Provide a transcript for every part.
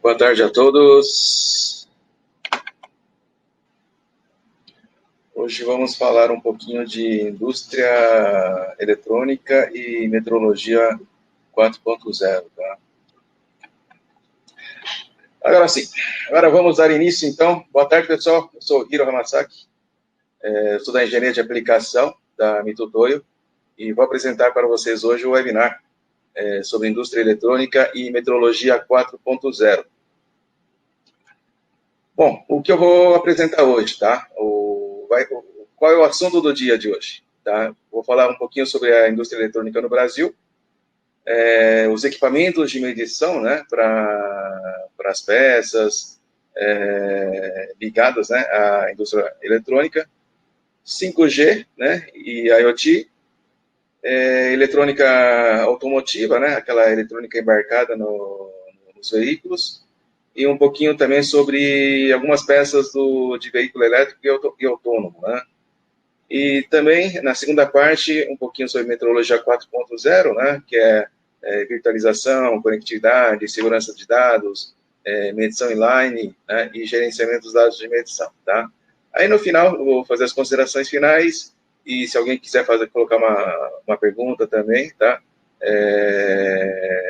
Boa tarde a todos. Hoje vamos falar um pouquinho de indústria eletrônica e metrologia 4.0, tá? Agora vamos dar início, então. Boa tarde, pessoal. Eu sou Hiro Hamasaki, sou da Engenharia de Aplicação da Mitutoyo e vou apresentar para vocês hoje o webinar sobre indústria eletrônica e metrologia 4.0. Bom, o que eu vou apresentar hoje, tá? Qual é o assunto do dia de hoje? Tá? Vou falar um pouquinho sobre a indústria eletrônica no Brasil, os equipamentos de medição, né, para as peças ligadas, né, à indústria eletrônica, 5G, né, e IoT, eletrônica automotiva, né, aquela eletrônica embarcada nos veículos, e um pouquinho também sobre algumas peças de veículo elétrico e autônomo, né? E também, na segunda parte, um pouquinho sobre metrologia 4.0, né? Que é virtualização, conectividade, segurança de dados, medição inline, né? E gerenciamento dos dados de medição, tá? Aí, no final, eu vou fazer as considerações finais, e se alguém quiser colocar uma pergunta também, tá?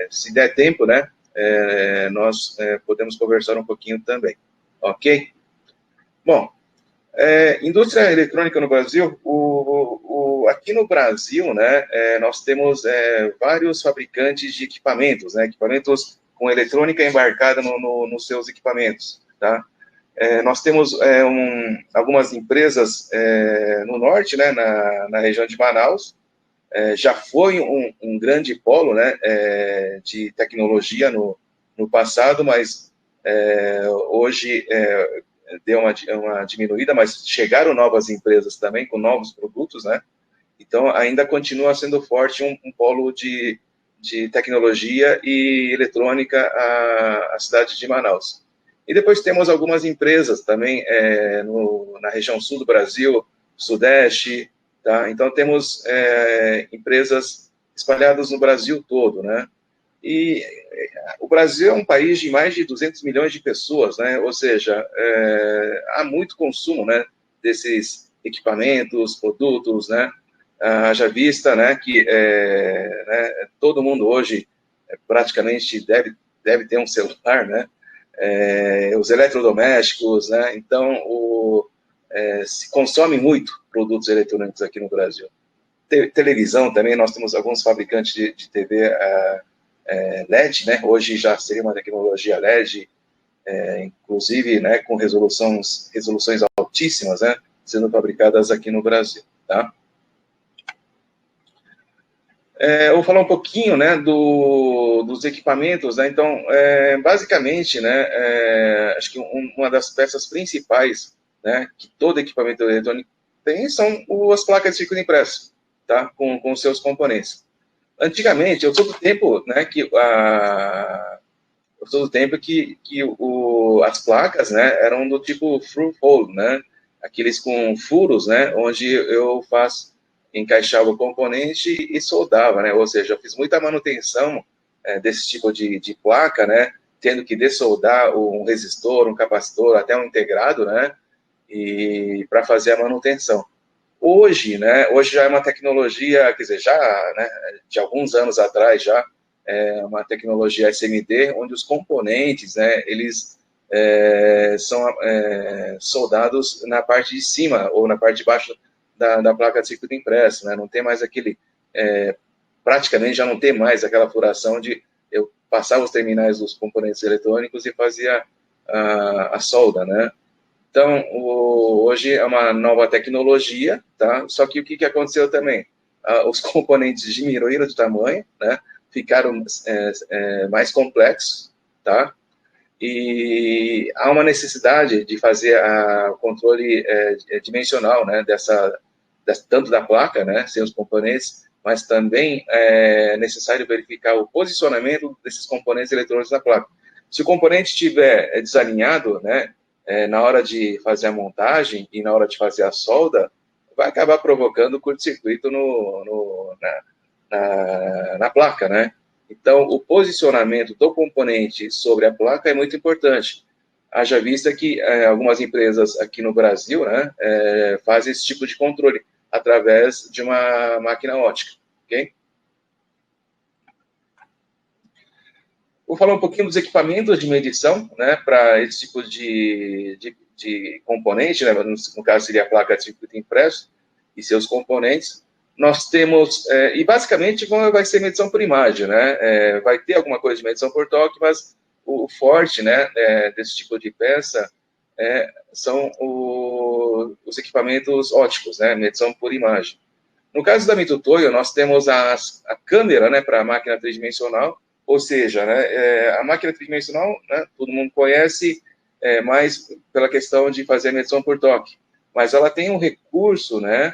Se der tempo, né? Nós podemos conversar um pouquinho também, ok? Bom, indústria eletrônica no Brasil, aqui no Brasil, né, nós temos vários fabricantes de equipamentos, né, equipamentos com eletrônica embarcada nos seus equipamentos, tá? Nós temos algumas empresas no norte, né, na região de Manaus. Já foi um grande polo, né, de tecnologia no passado, mas hoje deu uma diminuída, mas chegaram novas empresas também com novos produtos, né? Então ainda continua sendo forte um polo de tecnologia e eletrônica a cidade de Manaus. E depois temos algumas empresas também na região sul do Brasil, sudeste, tá? Então temos empresas espalhadas no Brasil todo, né? E o Brasil é um país de mais de 200 milhões de pessoas, né? Ou seja, há muito consumo, né, desses equipamentos, produtos, né? Já vista, né, que né, todo mundo hoje praticamente deve ter um celular, né? Os eletrodomésticos, né? Então, se consome muito produtos eletrônicos aqui no Brasil. Televisão também, nós temos alguns fabricantes de TV LED, né? Hoje já seria uma tecnologia LED, inclusive, né, com resoluções altíssimas, né, sendo fabricadas aqui no Brasil, tá? Eu vou falar um pouquinho, né, dos equipamentos, né? Então, basicamente, né, acho que uma das peças principais, né, que todo equipamento eletrônico tem são as placas de circuito impresso, tá, com seus componentes. Antigamente, eu sou do tempo, né, as placas, né, eram do tipo through hole, né, aqueles com furos, né, onde eu encaixava o componente e soldava, né, ou seja, eu fiz muita manutenção desse tipo de placa, né, tendo que dessoldar um resistor, um capacitor, até um integrado, né, e para fazer a manutenção. Hoje, né, hoje já é uma tecnologia, quer dizer, já, né, de alguns anos atrás já, uma tecnologia SMD, onde os componentes, né, eles são soldados na parte de cima ou na parte de baixo da placa de circuito impresso, né, não tem mais praticamente já não tem mais aquela furação de eu passava os terminais dos componentes eletrônicos e fazia a solda, né. Então, hoje é uma nova tecnologia, tá? Só que o que aconteceu também? Os componentes diminuíram de tamanho, né? Ficaram mais complexos, tá? E há uma necessidade de fazer o controle dimensional, né? Tanto da placa, né? Sem os componentes, mas também é necessário verificar o posicionamento desses componentes eletrônicos na placa. Se o componente estiver desalinhado, né? Na hora de fazer a montagem e na hora de fazer a solda, vai acabar provocando curto-circuito na placa, né? Então, o posicionamento do componente sobre a placa é muito importante. Haja vista que algumas empresas aqui no Brasil, né, fazem esse tipo de controle através de uma máquina ótica, ok? Vou falar um pouquinho dos equipamentos de medição, né, para esse tipo de componente, né, no caso seria a placa de circuito impresso e seus componentes. Nós temos, e basicamente vai ser medição por imagem, né, vai ter alguma coisa de medição por toque, mas o forte, né, desse tipo de peça são os equipamentos óticos, né, medição por imagem. No caso da Mitutoyo, nós temos a câmera, né, para a máquina tridimensional, ou seja, né, a máquina tridimensional, né, todo mundo conhece, mais pela questão de fazer a medição por toque, mas ela tem um recurso, né,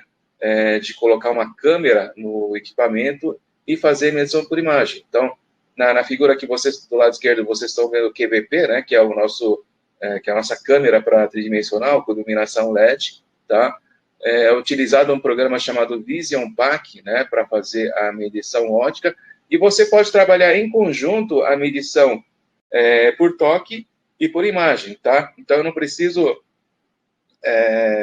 de colocar uma câmera no equipamento e fazer medição por imagem. Então, na figura que vocês, do lado esquerdo, vocês estão vendo o QVP, né, que é o nosso, que é a nossa câmera para tridimensional, com iluminação LED, tá? É utilizado um programa chamado Vision Pack, né, para fazer a medição ótica, e você pode trabalhar em conjunto a medição por toque e por imagem, tá? Então, eu não preciso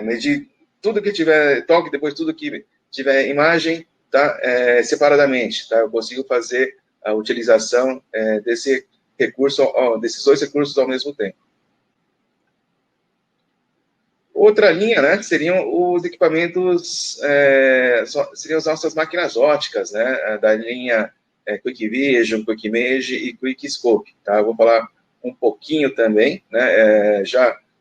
medir tudo que tiver toque, depois tudo que tiver imagem, tá? Separadamente, tá? Eu consigo fazer a utilização desse recurso, desses dois recursos ao mesmo tempo. Outra linha, né, seriam os equipamentos, seriam as nossas máquinas óticas, né, da linha Quick Vision, Quick Image e Quick Scope, tá? Eu vou falar um pouquinho também, né,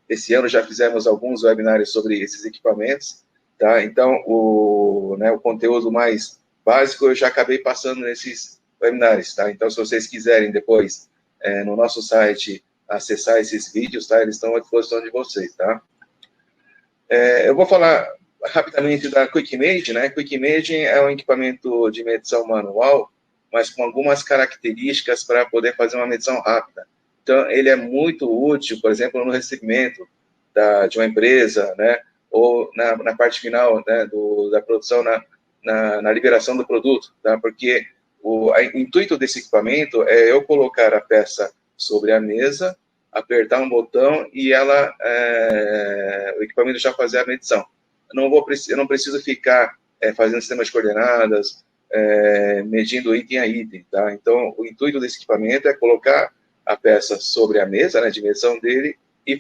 esse ano já fizemos alguns webinários sobre esses equipamentos, tá? Então, o conteúdo mais básico eu já acabei passando nesses webinários, tá? Então, se vocês quiserem depois, no nosso site, acessar esses vídeos, tá? Eles estão à disposição de vocês, tá? Eu vou falar rapidamente da Quick Image, né? Quick Image é um equipamento de medição manual, mas com algumas características para poder fazer uma medição rápida. Então, ele é muito útil, por exemplo, no recebimento de uma empresa, né? Ou na parte final, né, da produção, na liberação do produto, tá? Porque o intuito desse equipamento é eu colocar a peça sobre a mesa, apertar um botão e o equipamento já fazer a medição. Eu não preciso ficar fazendo sistemas de coordenadas, medindo item a item, tá? Então, o intuito desse equipamento é colocar a peça sobre a mesa, né, de medição dele, e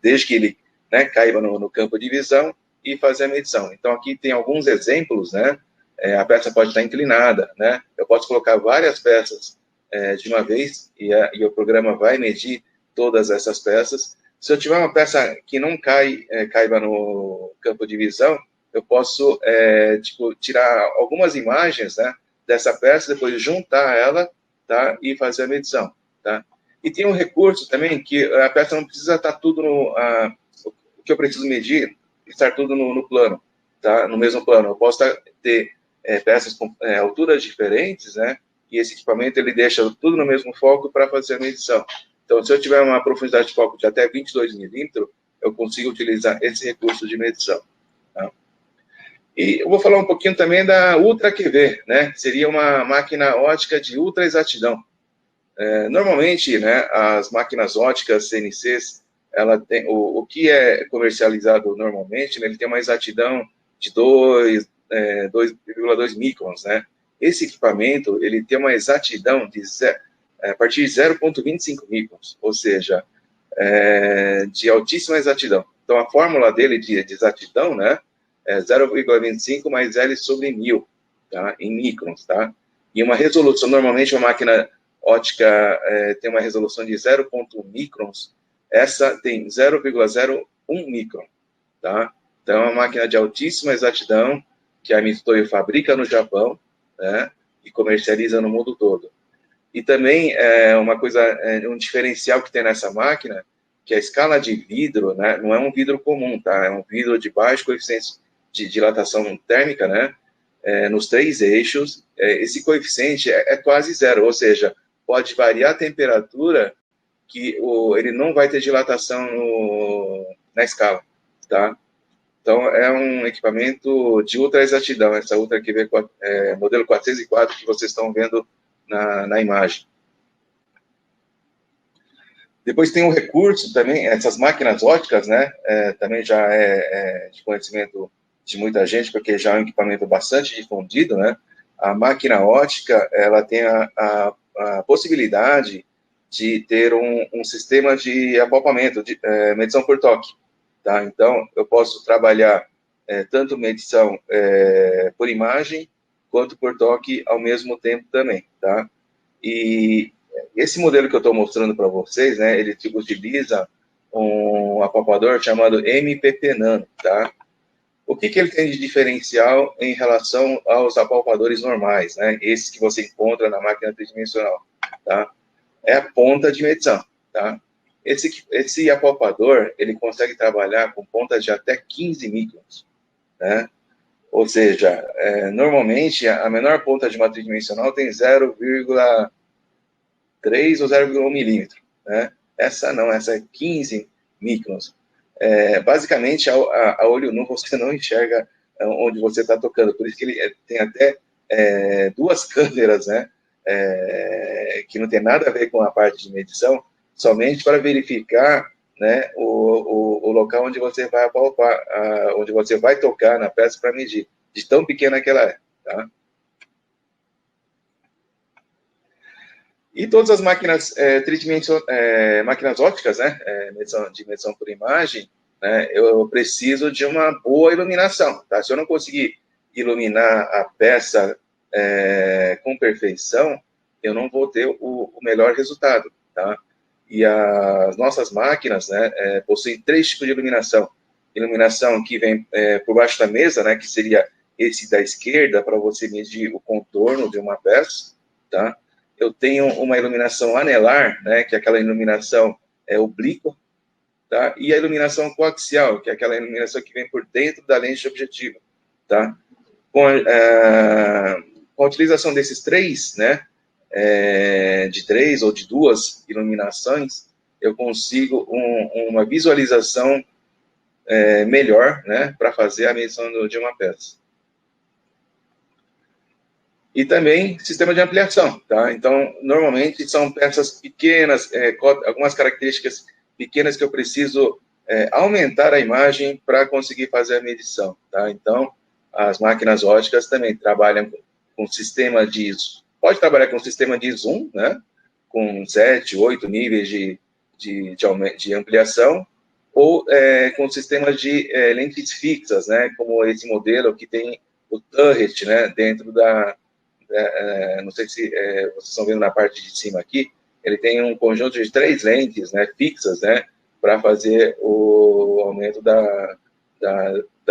desde que ele, né, caiba no campo de visão, e fazer a medição. Então, aqui tem alguns exemplos, né? A peça pode estar inclinada, né? Eu posso colocar várias peças de uma vez, e o programa vai medir todas essas peças. Se eu tiver uma peça que não caiba no campo de visão, eu posso tirar algumas imagens, né, dessa peça, depois juntar ela, tá, e fazer a medição, tá? E tem um recurso também que a peça não precisa estar tudo o que eu preciso medir, estar tudo no plano, tá, no mesmo plano. Eu posso ter peças com alturas diferentes, né, e esse equipamento ele deixa tudo no mesmo foco para fazer a medição. Então, se eu tiver uma profundidade de foco de até 22 milímetros, eu consigo utilizar esse recurso de medição, tá? E eu vou falar um pouquinho também da Ultra QV, né? Seria uma máquina ótica de ultra exatidão. Normalmente, né, as máquinas óticas CNCs, ela tem, o que é comercializado normalmente, né, ele tem uma exatidão de 2,2 microns, né? Esse equipamento, ele tem uma exatidão a partir de 0,25 microns, ou seja, de altíssima exatidão. Então, a fórmula dele de exatidão, né, é 0,25 mais L sobre 1000, tá, em microns, tá? E uma resolução, normalmente uma máquina ótica tem uma resolução de 0,1 microns, essa tem 0,01 micron, tá? Então, é uma máquina de altíssima exatidão que a Mitutoyo fabrica no Japão, né, e comercializa no mundo todo. E também uma coisa, um diferencial que tem nessa máquina, que a escala de vidro, né, não é um vidro comum, tá? É um vidro de baixo coeficiente de dilatação térmica, né? Nos 3 eixos, esse coeficiente é quase zero, ou seja, pode variar a temperatura que ele não vai ter dilatação na escala, tá? Então, é um equipamento de ultra exatidão, essa Ultra QV modelo 404 que vocês estão vendo na imagem. Depois tem um recurso também, essas máquinas óticas, né, também já é de conhecimento de muita gente, porque já é um equipamento bastante difundido, né. A máquina ótica, ela tem a possibilidade de ter um sistema de apalpamento, de medição por toque, tá? Então, eu posso trabalhar tanto medição por imagem, quanto por toque ao mesmo tempo também, tá? E esse modelo que eu estou mostrando para vocês, né, ele utiliza um apalpador chamado MPP Nano, tá? O que ele tem de diferencial em relação aos apalpadores normais, né? Esse que você encontra na máquina tridimensional, tá? É a ponta de medição, tá? Esse apalpador, ele consegue trabalhar com pontas de até 15 microns, né? Ou seja, normalmente a menor ponta de uma tridimensional tem 0,3 ou 0,1 milímetro, né? Essa não, essa é 15 microns. Basicamente, a olho nu você não enxerga onde você está tocando, por isso que ele tem até duas câmeras, né? Que não tem nada a ver com a parte de medição, somente para verificar, né, o local onde você vai apalpar, onde você vai tocar na peça para medir, de tão pequena que ela é, tá? E todas as máquinas máquinas ópticas, né, de medição por imagem, né, eu preciso de uma boa iluminação, tá? Se eu não conseguir iluminar a peça com perfeição, eu não vou ter o melhor resultado, tá? E as nossas máquinas, né, possuem três tipos de iluminação. Iluminação que vem por baixo da mesa, né, que seria esse da esquerda, para você medir o contorno de uma peça, tá? Eu tenho uma iluminação anelar, né, que é aquela iluminação oblíqua, tá? E a iluminação coaxial, que é aquela iluminação que vem por dentro da lente objetiva, tá? Com a utilização desses três, né, de três ou de duas iluminações, eu consigo uma visualização melhor, né, para fazer a medição de uma peça. E também sistema de ampliação, tá? Então, normalmente são peças pequenas, algumas características pequenas que eu preciso aumentar a imagem para conseguir fazer a medição, tá? Então, as máquinas óticas também trabalham com sistema de... Pode trabalhar com sistema de zoom, né? Com 7, 8 níveis de ampliação, ou com sistemas de lentes fixas, né? Como esse modelo que tem o turret, né? Dentro não sei se vocês estão vendo na parte de cima aqui, ele tem um conjunto de 3 lentes, né, fixas, né, para fazer o aumento da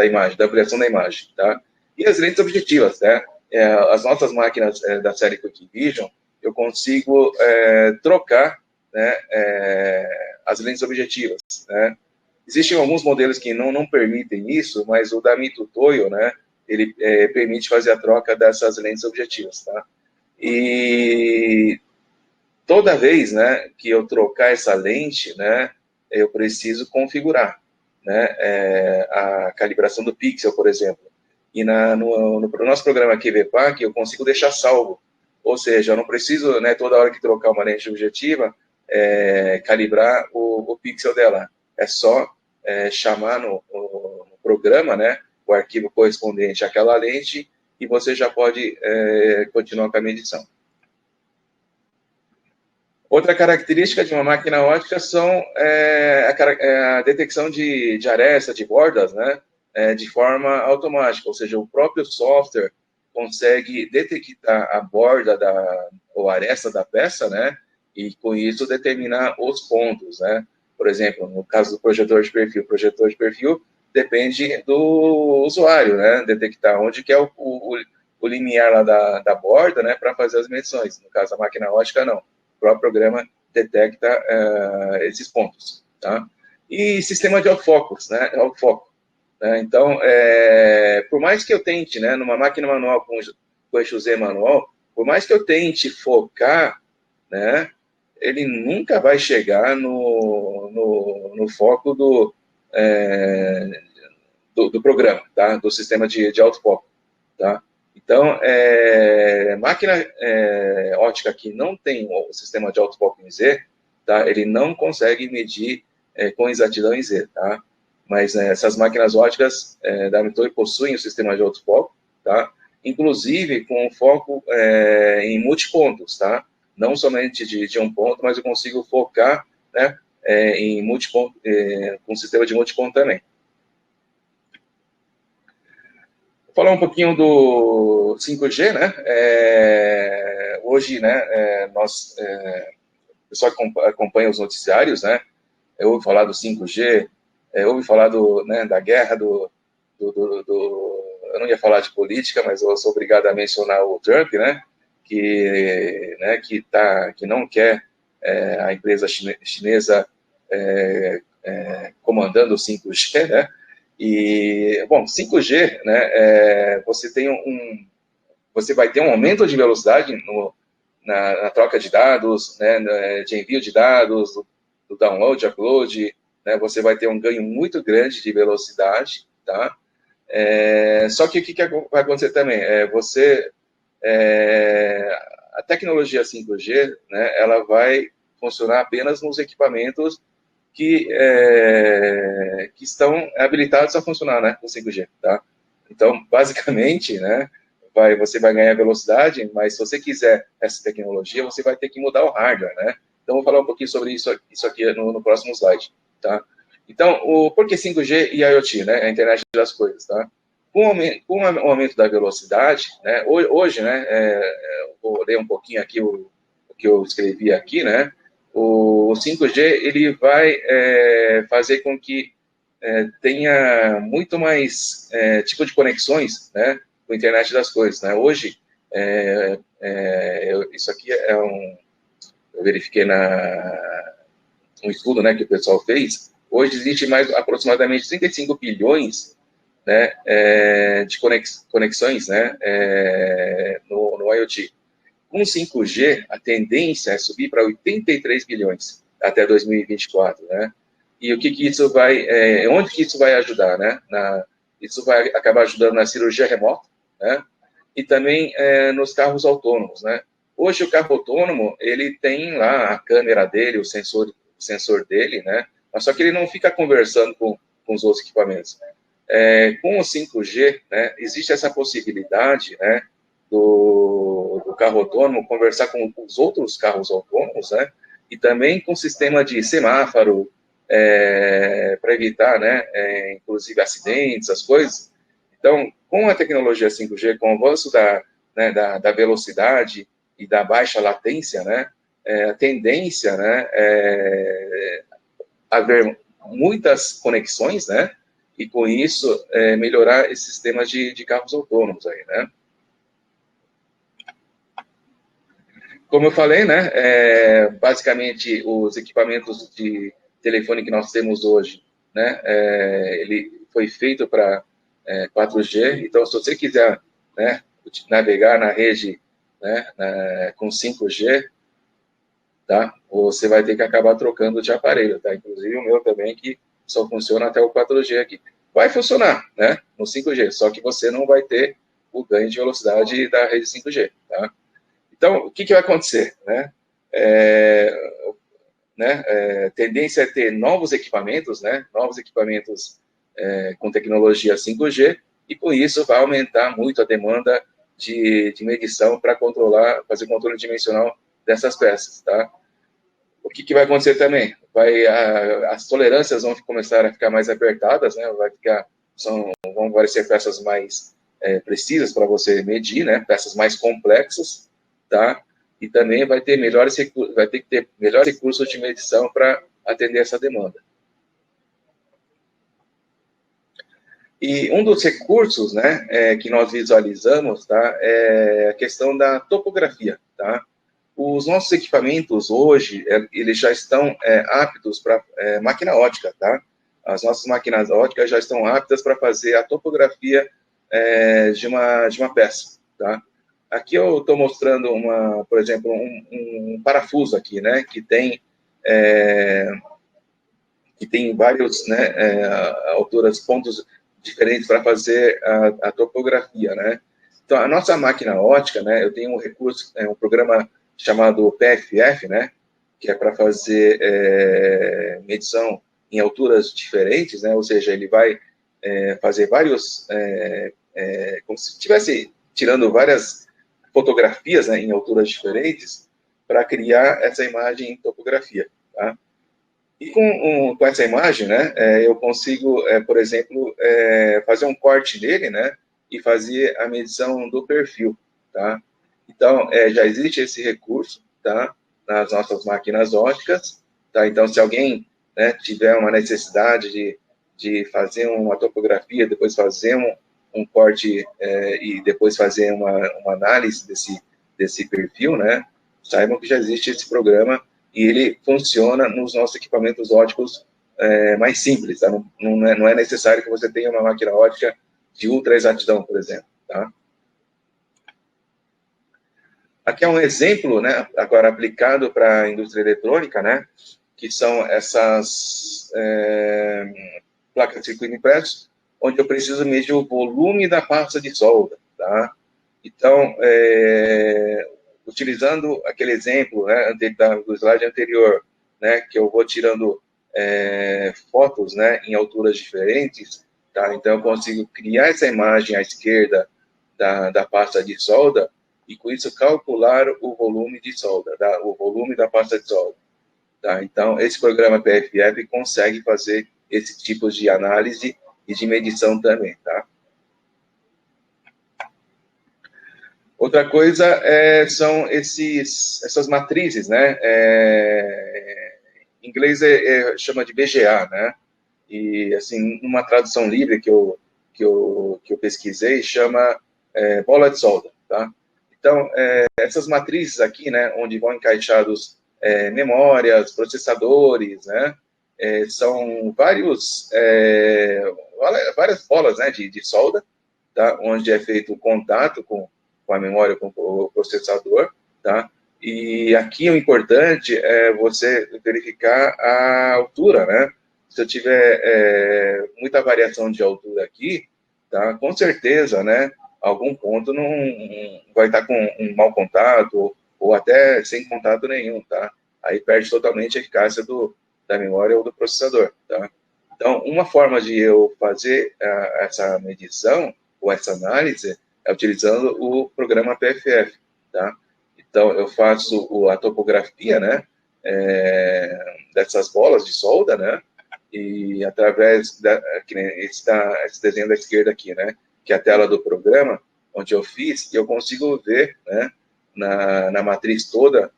imagem, da ampliação da imagem, tá? E as lentes objetivas, né? As nossas máquinas da série Quick Vision, eu consigo trocar, né, as lentes objetivas, né? Existem alguns modelos que não permitem isso, mas o da Mito Toyo, né, ele permite fazer a troca dessas lentes objetivas, tá? E toda vez, né, que eu trocar essa lente, né, eu preciso configurar, né, a calibração do pixel, por exemplo. E no nosso programa aqui, VPAC, eu consigo deixar salvo. Ou seja, eu não preciso, né, toda hora que trocar uma lente objetiva, calibrar o pixel dela. É só chamar no programa, né, o arquivo correspondente àquela lente, e você já pode continuar com a medição. Outra característica de uma máquina ótica são a detecção de aresta, de bordas, né, de forma automática, ou seja, o próprio software consegue detectar a borda ou aresta da peça, né, e com isso determinar os pontos, né. Por exemplo, no caso do projetor de perfil depende do usuário, né, detectar onde que é o limiar lá da borda, né, para fazer as medições. No caso da máquina ótica, não. O próprio programa detecta esses pontos, tá? E sistema de autofocus, né, autofoco. Né? Então, por mais que eu tente, né, numa máquina manual com eixo Z manual, por mais que eu tente focar, né, ele nunca vai chegar no foco do programa, tá? Do sistema de autofoco, tá? Então, máquina ótica que não tem o sistema de autofoco em Z, tá? Ele não consegue medir com exatidão em Z, tá? Mas essas máquinas óticas da Mitoy possuem o sistema de autofoco, tá? Inclusive com foco em multipontos, tá? Não somente de um ponto, mas eu consigo focar, né, em multiponto, com sistema de multiponto também. Falar um pouquinho do 5G, né? Hoje, né, o pessoal que acompanha os noticiários, né, ouve falar do 5G, ouve falar né, da guerra eu não ia falar de política, mas eu sou obrigado a mencionar o Trump, né, que não quer a empresa chinesa comandando o 5G, né? E, bom, 5G, né, você vai ter um aumento de velocidade na troca de dados, né, de envio de dados, do download, upload, né, você vai ter um ganho muito grande de velocidade, tá? Só que o que vai acontecer também? A tecnologia 5G, né, ela vai funcionar apenas nos equipamentos que estão habilitados a funcionar, né, com 5G, tá? Então, basicamente, né, você vai ganhar velocidade, mas se você quiser essa tecnologia, você vai ter que mudar o hardware, né? Então, vou falar um pouquinho sobre isso aqui no próximo slide, tá? Então, por que 5G e IoT, né? A internet das coisas, tá? Com o aumento da velocidade, né? Hoje, né? Vou ler um pouquinho aqui o que eu escrevi aqui, né? O 5G ele vai fazer com que tenha muito mais tipo de conexões, né? Com a internet das coisas, né? Hoje, isso aqui eu verifiquei um estudo, né, que o pessoal fez. Hoje existe mais aproximadamente 35 bilhões, né, de conexões, né, no IoT. Com 5G, a tendência é subir para 83 bilhões até 2024, né? E o que isso vai, onde que isso vai ajudar, né? Isso vai acabar ajudando na cirurgia remota, né? E também nos carros autônomos, né? Hoje o carro autônomo, ele tem lá a câmera dele, o sensor dele, né? Mas só que ele não fica conversando com os outros equipamentos. Com o 5G, né, existe essa possibilidade, né, do carro autônomo conversar com os outros carros autônomos, né, e também com sistema de semáforo, para evitar, né, inclusive acidentes, as coisas. Então, com a tecnologia 5G, com o avanço da velocidade e da baixa latência, né, a tendência, né, haver muitas conexões, né, e com isso melhorar esse sistema de carros autônomos aí, né. Como eu falei, né, basicamente os equipamentos de telefone que nós temos hoje, né, ele foi feito para 4G, então se você quiser, né, navegar na rede, né, com 5G, tá, você vai ter que acabar trocando de aparelho, tá, inclusive o meu também, que só funciona até o 4G aqui. Vai funcionar, né, no 5G, só que você não vai ter o ganho de velocidade da rede 5G, tá. Então, o que vai acontecer, né? Tendência é ter novos equipamentos, né? Novos equipamentos com tecnologia 5G, e com isso vai aumentar muito a demanda de medição para fazer controle dimensional dessas peças, tá? O que vai acontecer também? As tolerâncias vão começar a ficar mais apertadas, né? Vão aparecer peças mais precisas para você medir, né? Peças mais complexas, tá? E também vai ter que ter melhores recursos de medição para atender essa demanda. E um dos recursos, né, que nós visualizamos, tá, é a questão da topografia, tá? Os nossos equipamentos hoje, eles já estão aptos para máquina ótica, tá? As nossas máquinas óticas já estão aptas para fazer a topografia de uma peça, tá? Aqui eu estou mostrando por exemplo, um parafuso aqui, né, que tem vários, né, alturas, pontos diferentes para fazer a topografia, né? Então, a nossa máquina ótica, né, eu tenho um recurso, um programa chamado PFF, né, que é para fazer medição em alturas diferentes, né, ou seja, ele vai fazer vários, como se estivesse tirando várias fotografias, né, em alturas diferentes, para criar essa imagem em topografia, tá? E com essa imagem, né, eu consigo, por exemplo, fazer um corte nele, né, e fazer a medição do perfil, tá? Então, já existe esse recurso, tá, nas nossas máquinas óticas, tá? Então, se alguém, né, tiver uma necessidade de fazer uma topografia, depois fazer um corte e depois fazer uma análise desse perfil, né, saibam que já existe esse programa e ele funciona nos nossos equipamentos óticos mais simples, tá? Não é necessário que você tenha uma máquina ótica de ultra exatidão, por exemplo, tá? Aqui é um exemplo, né, agora aplicado para a indústria eletrônica, né, que são essas placas de circuito impresso, onde eu preciso medir o volume da pasta de solda, tá? Então, utilizando aquele exemplo, né, do slide anterior, né, que eu vou tirando fotos, né, em alturas diferentes, tá? Então, eu consigo criar essa imagem à esquerda da pasta de solda e, com isso, calcular o volume de solda, o volume da pasta de solda. Tá? Então, esse programa PFF consegue fazer esse tipo de análise e de medição também, tá? Outra coisa são essas matrizes, né? Em inglês chama de BGA, né? E, assim, numa tradução livre que eu pesquisei, chama bola de solda, tá? Então, essas matrizes aqui, né, onde vão encaixados memórias, processadores, né, são várias bolas, né, de solda, tá, onde é feito o contato com a memória, com o processador, tá? E aqui o importante é você verificar a altura, né? Se eu tiver muita variação de altura aqui, tá? Com certeza, né? Algum ponto não vai estar com um mau contato ou até sem contato nenhum, tá? Aí perde totalmente a eficácia da memória ou do processador, tá? Então, uma forma de eu fazer essa medição ou essa análise é utilizando o programa PFF, tá? Então, eu faço a topografia, né, dessas bolas de solda, né, e através esse desenho da esquerda aqui, né, que é a tela do programa, onde eu fiz, eu consigo ver, né, na matriz toda,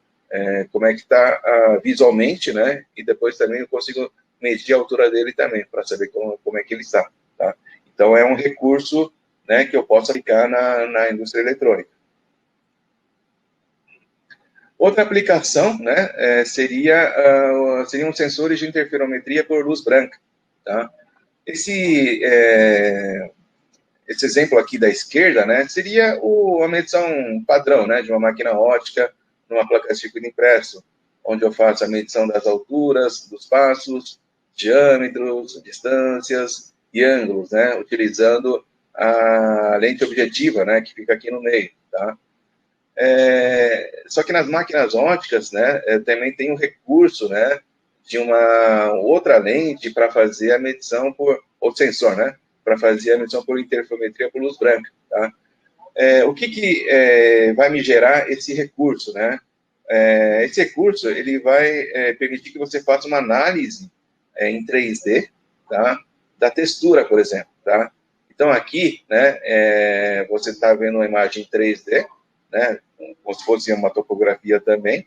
como é que está visualmente, né, e depois também eu consigo medir a altura dele também, para saber como é que ele está, tá? Então, é um recurso, né, que eu posso aplicar na indústria eletrônica. Outra aplicação, né, seriam sensores de interferometria por luz branca, tá? Esse exemplo aqui da esquerda, né, seria a medição padrão, né, de uma máquina ótica numa placa de circuito impresso, onde eu faço a medição das alturas, dos passos, diâmetros, distâncias e ângulos, né, utilizando a lente objetiva, né, que fica aqui no meio, tá? Só que nas máquinas óticas, né, também tem um recurso, né, de uma outra lente para fazer a medição ou sensor, né, para fazer a medição por interferometria por luz branca, tá? O que vai me gerar esse recurso, né? Esse recurso, ele vai permitir que você faça uma análise em 3D, tá? Da textura, por exemplo, tá? Então, aqui, né, você está vendo uma imagem 3D, né, como se fosse uma topografia também,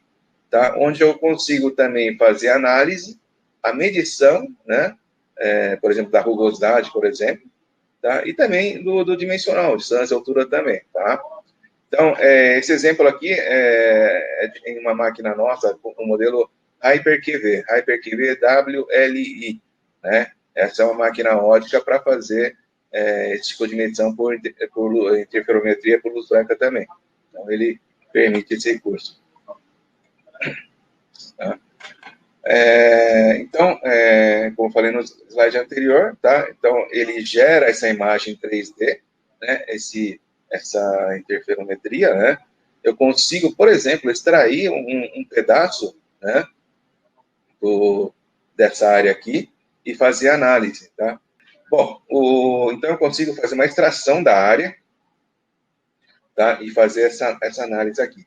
tá? Onde eu consigo também fazer análise, a medição, né, por exemplo, da rugosidade, por exemplo, tá? E também do dimensional, distância e altura também, tá? Então, esse exemplo aqui é em uma máquina nossa, o modelo HyperQV WLI, né? Essa é uma máquina ótica para fazer esse tipo de medição por interferometria por luz branca também. Então, ele permite esse recurso. Tá? Então, como eu falei no slide anterior, tá? Então, ele gera essa imagem 3D, né? essa interferometria, né, eu consigo, por exemplo, extrair um pedaço, né, dessa área aqui e fazer análise, tá? Bom, então eu consigo fazer uma extração da área, tá? E fazer essa análise aqui.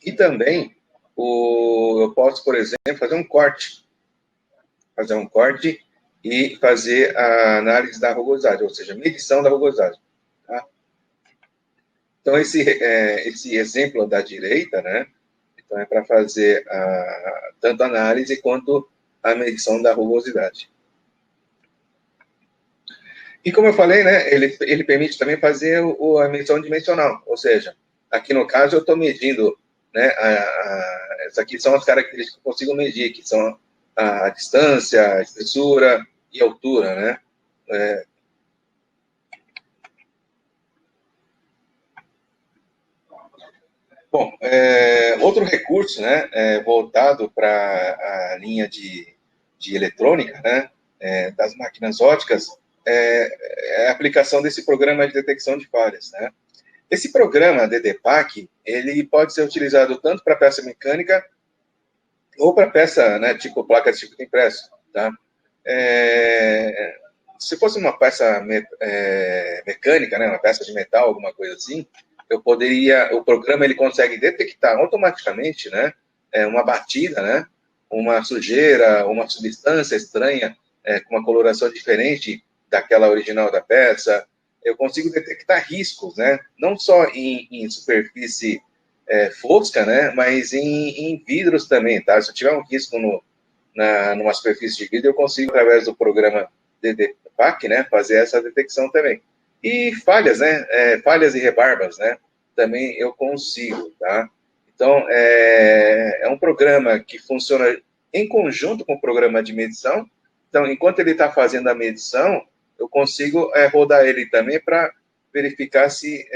E também, eu posso, por exemplo, fazer um corte e fazer a análise da rugosidade, ou seja, medição da rugosidade. Tá? Então, esse exemplo da direita, né, então é para fazer tanto a análise quanto a medição da rugosidade. E como eu falei, né, ele permite também fazer a medição dimensional, ou seja, aqui no caso eu estou medindo, né, essas aqui são as características que eu consigo medir, que são a distância, a espessura e a altura, né. Bom, outro recurso, né, voltado para a linha de eletrônica, né, das máquinas óticas, é a aplicação desse programa de detecção de falhas, né. Esse programa DDPAC, ele pode ser utilizado tanto para peça mecânica ou para peça, né, tipo placa de circuito impresso, tá? Se fosse uma peça mecânica, né, uma peça de metal, alguma coisa assim, o programa ele consegue detectar automaticamente, né, uma batida, né, uma sujeira, uma substância estranha, com uma coloração diferente daquela original da peça. Eu consigo detectar riscos, né, não só em superfície fosca, né, mas em vidros também, tá? Se eu tiver um risco numa superfície de vidro, eu consigo, através do programa DDPAC, né, fazer essa detecção também. E falhas, né, falhas e rebarbas, né, também eu consigo, tá? Então, é um programa que funciona em conjunto com o programa de medição. Então, enquanto ele está fazendo a medição, eu consigo rodar ele também para verificar se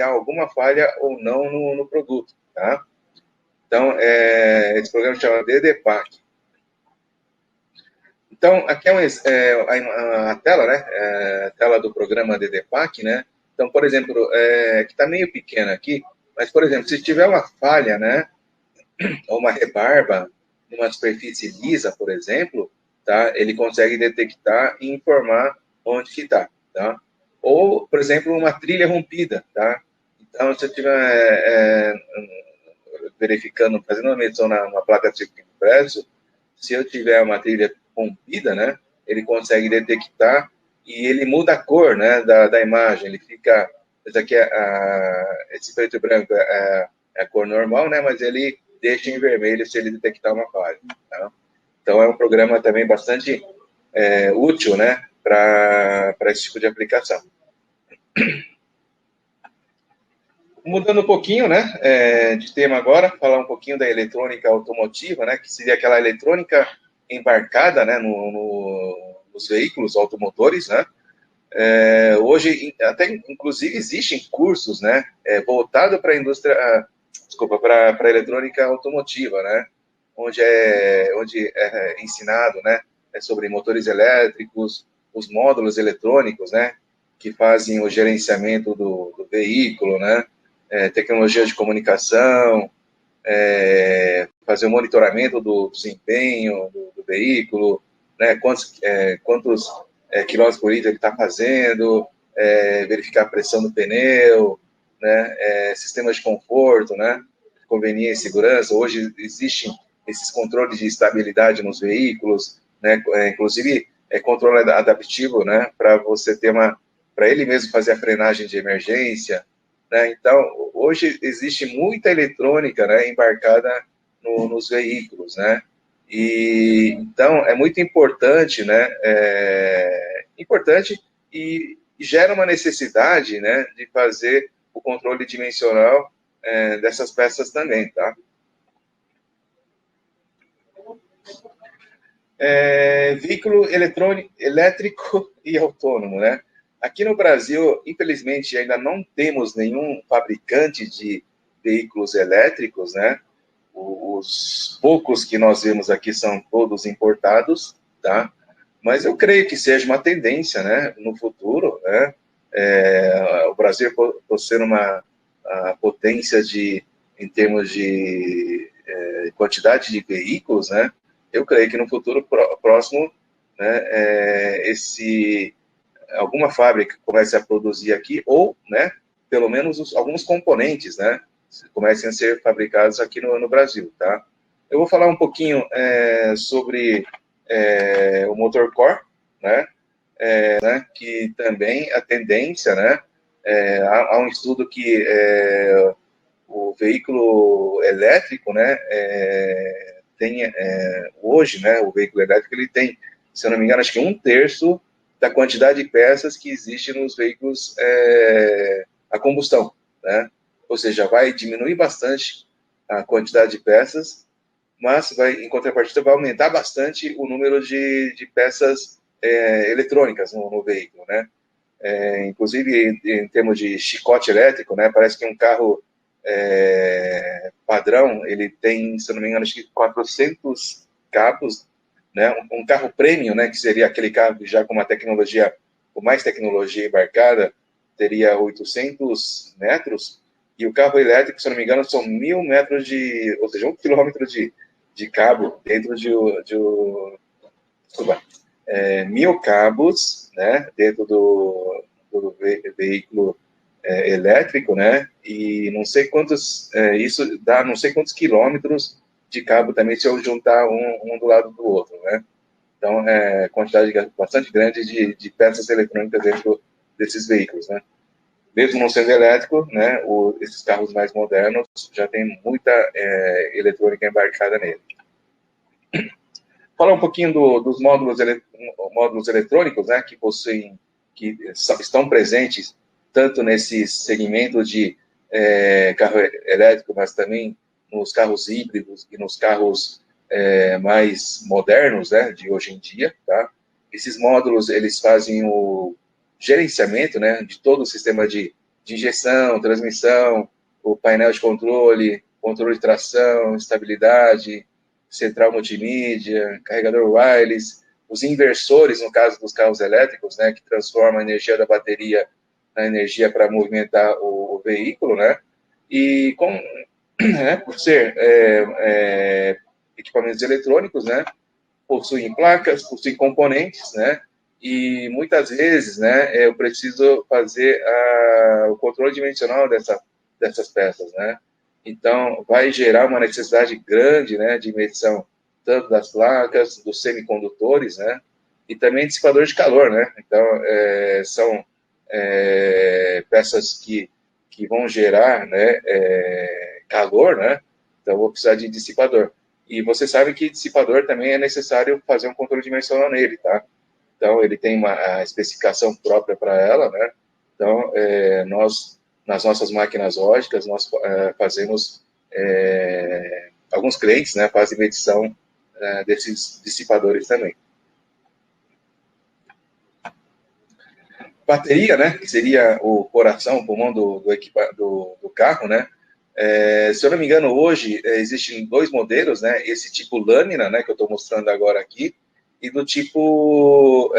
há alguma falha ou não no produto, tá? Então, esse programa chama DDPAC. Então, aqui a tela, né? A tela do programa DDPAC, né? Então, por exemplo, que está meio pequena aqui, mas, por exemplo, se tiver uma falha, né? Ou uma rebarba numa superfície lisa, por exemplo, tá? Ele consegue detectar e informar onde que está, tá? Ou, por exemplo, uma trilha rompida, tá? Então, se eu estiver verificando, fazendo uma medição numa placa de circuito impresso, se eu tiver uma trilha rompida, né, ele consegue detectar e ele muda a cor, né, da imagem. Ele fica, esse aqui esse preto e branco é a cor normal, né, mas ele deixa em vermelho se ele detectar uma falha. Tá? Então é um programa também bastante útil, né, para esse tipo de aplicação. Mudando um pouquinho, né, de tema agora, falar um pouquinho da eletrônica automotiva, né, que seria aquela eletrônica embarcada, né, nos veículos automotores, né. Hoje, até inclusive, existem cursos, né, voltados para a indústria, para a eletrônica automotiva, né, onde é ensinado, né, sobre motores elétricos, os módulos eletrônicos, né, que fazem o gerenciamento do veículo, né, tecnologia de comunicação, fazer o monitoramento do desempenho do veículo, né, quantos quilômetros por litro ele está fazendo, verificar a pressão do pneu, né, sistemas de conforto, né, conveniência e segurança. Hoje existem esses controles de estabilidade nos veículos, né, inclusive controle adaptivo, né, para você ter para ele mesmo fazer a frenagem de emergência, né. Então, hoje existe muita eletrônica, né, embarcada nos veículos, né. E então é muito importante, né, importante e gera uma necessidade, né, de fazer o controle dimensional dessas peças também, tá? Veículo elétrico e autônomo, né? Aqui no Brasil, infelizmente, ainda não temos nenhum fabricante de veículos elétricos, né? Os poucos que nós vemos aqui são todos importados, tá? Mas eu creio que seja uma tendência, né, no futuro, né, O Brasil, por ser uma potência em termos de quantidade de veículos, né, eu creio que no futuro próximo, né, alguma fábrica comece a produzir aqui, ou, né, pelo menos alguns componentes, né, comecem a ser fabricados aqui no Brasil, tá? Eu vou falar um pouquinho sobre o motor core, né, que também a tendência, né, há um estudo que o veículo elétrico, né, hoje, né, o veículo elétrico, ele tem, se eu não me engano, acho que 1/3 da quantidade de peças que existe nos veículos a combustão, né? Ou seja, vai diminuir bastante a quantidade de peças, mas em contrapartida vai aumentar bastante o número de peças eletrônicas no veículo, né? Inclusive, em termos de chicote elétrico, né, parece que um carro padrão, ele tem, se eu não me engano, acho que 400 cabos, né, um carro premium, né, que seria aquele carro já com uma tecnologia, com mais tecnologia embarcada, teria 800 metros, e o carro elétrico, se eu não me engano, são 1.000 metros ou seja, 1 quilômetro de cabo dentro desculpa, 1.000 cabos, né, dentro do veículo elétrico, né, e não sei quantos, isso dá não sei quantos quilômetros de cabo também se eu juntar um do lado do outro, né. Então, quantidade bastante grande de peças eletrônicas dentro desses veículos, né. Mesmo não sendo elétrico, né, esses carros mais modernos já tem muita eletrônica embarcada nele. Falar um pouquinho dos módulos eletrônicos, né, que estão presentes tanto nesse segmento de carro elétrico, mas também nos carros híbridos e nos carros mais modernos, né, de hoje em dia, tá? Esses módulos, eles fazem o gerenciamento, né, de todo o sistema de injeção, transmissão, o painel de controle de tração, estabilidade, central multimídia, carregador wireless, os inversores, no caso dos carros elétricos, né, que transformam a energia da bateria na energia para movimentar o veículo, né, e por ser equipamentos eletrônicos, né, possuem placas, possuem componentes, né, e muitas vezes, né, eu preciso fazer o controle dimensional dessas peças, né. Então, vai gerar uma necessidade grande, né, de medição tanto das placas, dos semicondutores, né, e também dissipador de calor, né. Então, são peças que vão gerar, né, calor, né. Então, eu vou precisar de dissipador. E você sabe que dissipador também é necessário fazer um controle dimensional nele, tá? Então, ele tem uma especificação própria para ela, né? Então, nas nossas máquinas lógicas, nós fazemos, alguns clientes, né, fazem medição desses dissipadores também. Bateria, né, que seria o coração, o pulmão do carro, né? Se eu não me engano, hoje existem 2 modelos, né? Esse tipo lâmina, né, que eu estou mostrando agora aqui, e do tipo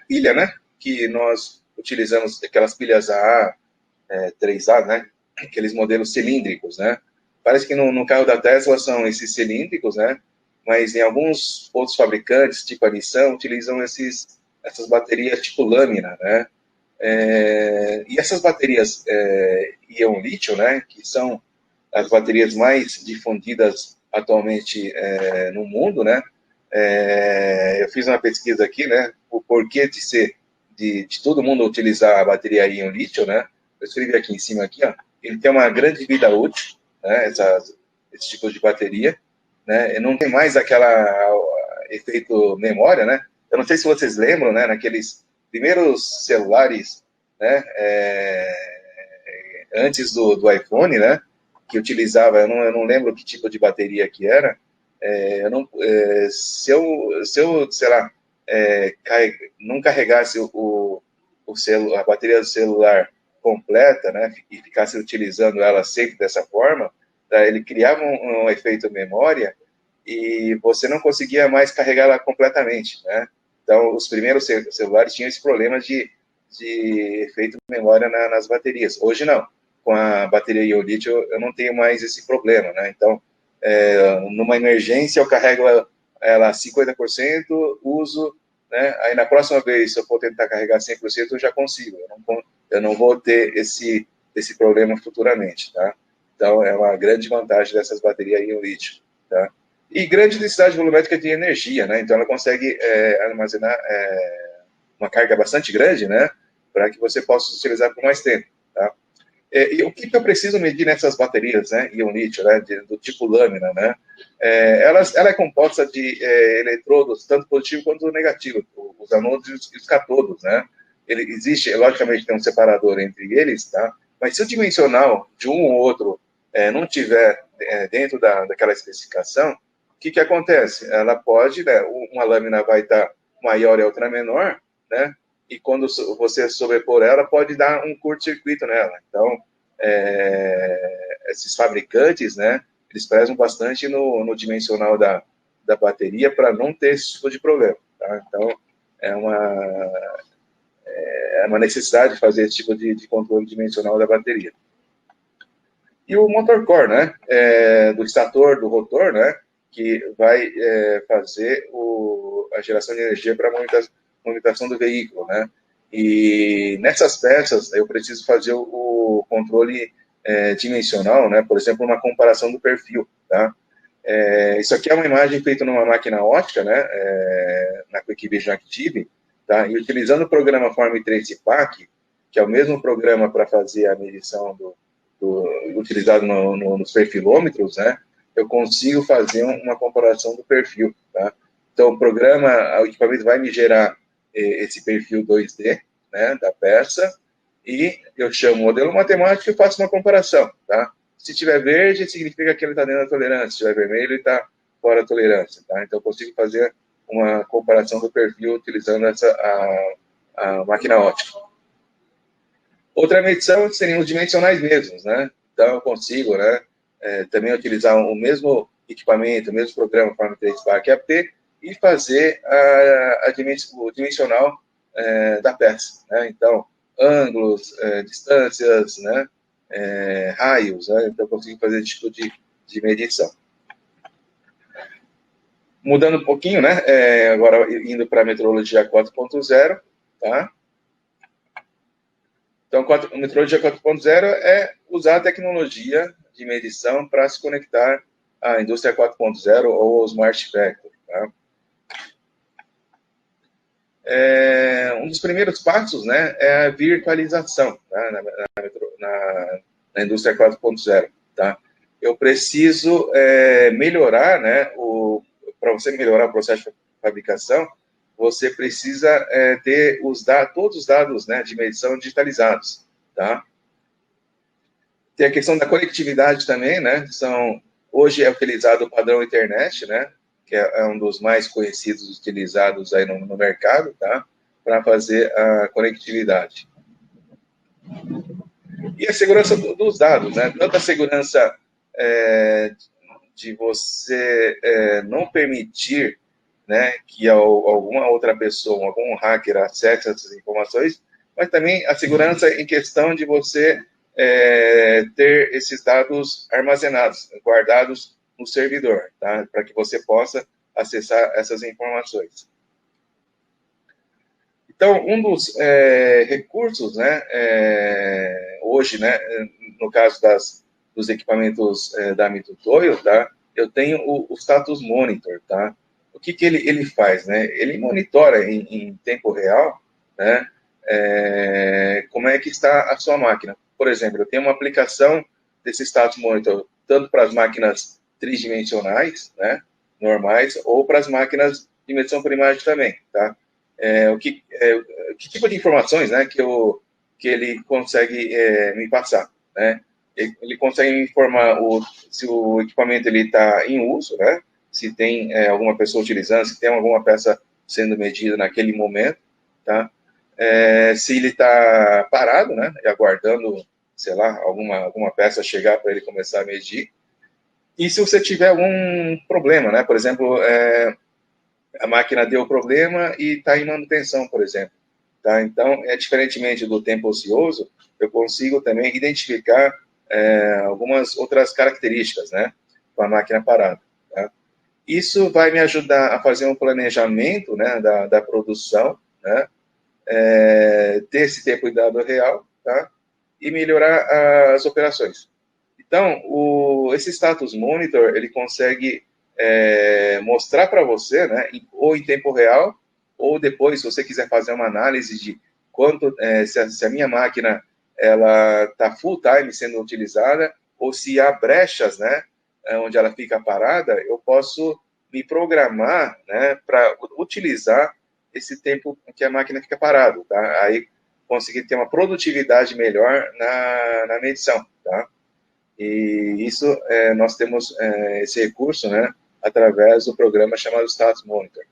pilha, né? Que nós utilizamos aquelas pilhas AA, 3A, né? Aqueles modelos cilíndricos, né? Parece que no carro da Tesla são esses cilíndricos, né? Mas em alguns outros fabricantes, tipo a Nissan, utilizam essas baterias tipo lâmina, né? E essas baterias íon-lítio, né? Que são as baterias mais difundidas atualmente no mundo, né? Eu fiz uma pesquisa aqui, né? O porquê de todo mundo utilizar a bateria íon-lítio, né? Eu escrevi aqui em cima aqui, ó. Ele tem uma grande vida útil, né? Esse tipo de bateria, né? Não tem mais efeito memória, né? Eu não sei se vocês lembram, né? Naqueles primeiros celulares, né? Antes do iPhone, né? Que utilizava, eu não lembro que tipo de bateria que era. Se eu, sei lá, não carregasse a bateria do celular completa, né, e ficasse utilizando ela sempre dessa forma, ele criava um efeito memória e você não conseguia mais carregar ela completamente, né? Então, os primeiros celulares tinham esse problema de de efeito memória nas baterias. Hoje não. Com a bateria íon-lítio eu não tenho mais esse problema, né? Então, numa emergência eu carrego ela a 50%, uso, né? Aí na próxima vez, se eu for tentar carregar 100%, eu já consigo. Eu não vou ter esse problema futuramente, tá? Então, é uma grande vantagem dessas baterias íon-lítio, tá? E grande densidade volumétrica de energia, né? Então, ela consegue armazenar uma carga bastante grande, né? Para que você possa utilizar por mais tempo, tá? E o que eu preciso medir nessas baterias, né, íon-lítio, né, do tipo lâmina, né? Ela é composta de eletrodos, tanto positivo quanto negativo, os anodos e os catodos, né? Existe, logicamente, tem um separador entre eles, tá? Mas se o dimensional de um ou outro não tiver dentro daquela especificação, o que acontece? Ela pode, né, uma lâmina vai estar maior e a outra menor, né? E quando você sobrepor ela, pode dar um curto-circuito nela. Então, esses fabricantes, né, eles prezam bastante no dimensional da bateria para não ter esse tipo de problema. Tá? Então, é uma necessidade de fazer esse tipo de controle dimensional da bateria. E o motor core, né, do estator, do rotor, né, que vai fazer a geração de energia para a movimentação do veículo, né. E nessas peças eu preciso fazer o controle dimensional, né, por exemplo, uma comparação do perfil, tá. Isso aqui é uma imagem feita numa máquina ótica, né, na Quick Vision Active, tá, e utilizando o programa Form Trace PAC, que é o mesmo programa para fazer a medição utilizado nos perfilômetros, né, eu consigo fazer uma comparação do perfil, tá? Então, o equipamento vai me gerar esse perfil 2D, né, da peça, e eu chamo o modelo matemático e faço uma comparação, tá? Se tiver verde, significa que ele está dentro da tolerância, se tiver vermelho, ele está fora da tolerância, tá? Então, eu consigo fazer uma comparação do perfil utilizando a máquina ótica. Outra medição seriam os dimensionais mesmos, né? Então, eu consigo, né, também utilizar o mesmo equipamento, o mesmo programa Form 3 Spark AP e fazer o dimensional da peça, né? Então, ângulos, distâncias, né, raios, né? Então, eu consigo fazer esse tipo de medição. Mudando um pouquinho, né, agora indo para a metrologia 4.0, tá? Então, a metrologia 4.0 é usar a tecnologia de medição para se conectar à indústria 4.0 ou ao Smart Factory. Tá? Um dos primeiros passos, né, é a virtualização, tá? na indústria 4.0. Tá? Eu preciso melhorar, né, para você melhorar o processo de fabricação, você precisa ter todos os dados, né, de medição digitalizados, tá? Tem a questão da conectividade também, né? Hoje é utilizado o padrão internet, né? Que é um dos mais conhecidos, utilizados aí no mercado, tá? Para fazer a conectividade. E a segurança dos dados, né? Tanto a segurança de você não permitir, né, que alguma outra pessoa, algum hacker acesse essas informações, mas também a segurança em questão de você ter esses dados armazenados, guardados no servidor, tá? Para que você possa acessar essas informações. Então, um dos recursos, né, hoje, né, no caso dos equipamentos da Mitutoyo, tá, eu tenho o Status Monitor, tá? O que ele faz, né? Ele monitora em tempo real, né, como é que está a sua máquina. Por exemplo, eu tenho uma aplicação desse Status Monitor tanto para as máquinas tridimensionais, né, normais, ou para as máquinas de medição por imagem também, tá? Que tipo de informações, né, que ele consegue me passar, né? Ele consegue me informar se o equipamento está em uso, né? Se tem alguma pessoa utilizando, se tem alguma peça sendo medida naquele momento, tá? Se ele está parado, né, aguardando, sei lá, alguma peça chegar para ele começar a medir. E se você tiver algum problema, né? Por exemplo, a máquina deu problema e está em manutenção, por exemplo. tá? Então, diferentemente do tempo ocioso, eu consigo também identificar algumas outras características, né, com a máquina parada, tá? Isso vai me ajudar a fazer um planejamento, né, da produção, né, ter esse tempo de dado real, tá? E melhorar as operações. Então, esse status monitor, ele consegue mostrar para você, né, ou em tempo real, ou depois, se você quiser fazer uma análise de quanto, se a minha máquina ela está full time sendo utilizada, ou se há brechas, né, onde ela fica parada, eu posso me programar, né, para utilizar esse tempo que a máquina fica parada, tá? Aí conseguir ter uma produtividade melhor na medição, tá? E isso, nós temos esse recurso, né, através do programa chamado Status Monitor.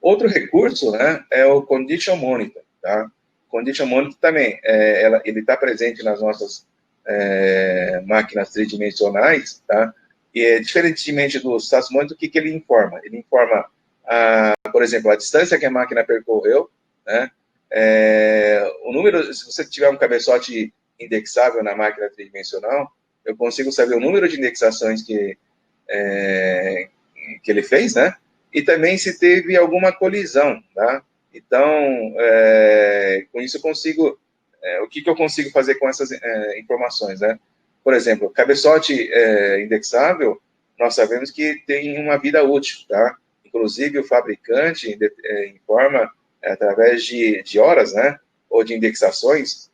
Outro recurso, né, é o Condition Monitor, tá? Condition Monitor também, ele está presente nas nossas máquinas tridimensionais, tá? E, diferentemente do Status Monitor, o que ele informa? Ele informa, por exemplo, a distância que a máquina percorreu, né? O número, se você tiver um cabeçote indexável na máquina tridimensional, eu consigo saber o número de indexações que ele fez, né? E também se teve alguma colisão, tá? Então, com isso eu consigo... o que eu consigo fazer com essas informações, né? Por exemplo, cabeçote indexável, nós sabemos que tem uma vida útil, tá? Inclusive, o fabricante informa, através de horas, né? Ou de indexações,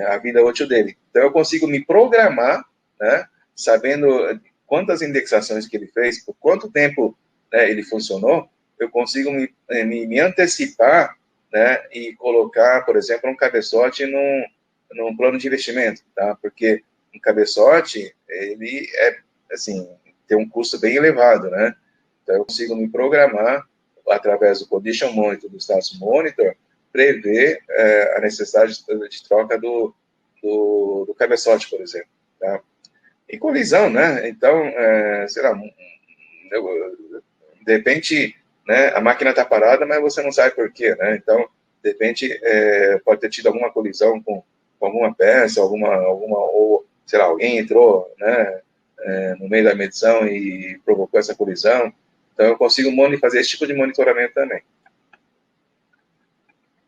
a vida útil dele. Então, eu consigo me programar, né? Sabendo quantas indexações que ele fez, por quanto tempo, né, ele funcionou, eu consigo me antecipar, né, e colocar, por exemplo, um cabeçote num plano de investimento, tá? Porque um cabeçote, ele assim, tem um custo bem elevado, né? Então, eu consigo me programar, através do Condition Monitor, do Status Monitor, prever a necessidade de troca do cabeçote, por exemplo, tá? E colisão, né? Então, sei lá, de repente, né, a máquina está parada, mas você não sabe por quê, né? Então, de repente, pode ter tido alguma colisão com alguma peça, ou, sei lá, alguém entrou, né, no meio da medição e provocou essa colisão. Então, eu consigo fazer esse tipo de monitoramento também.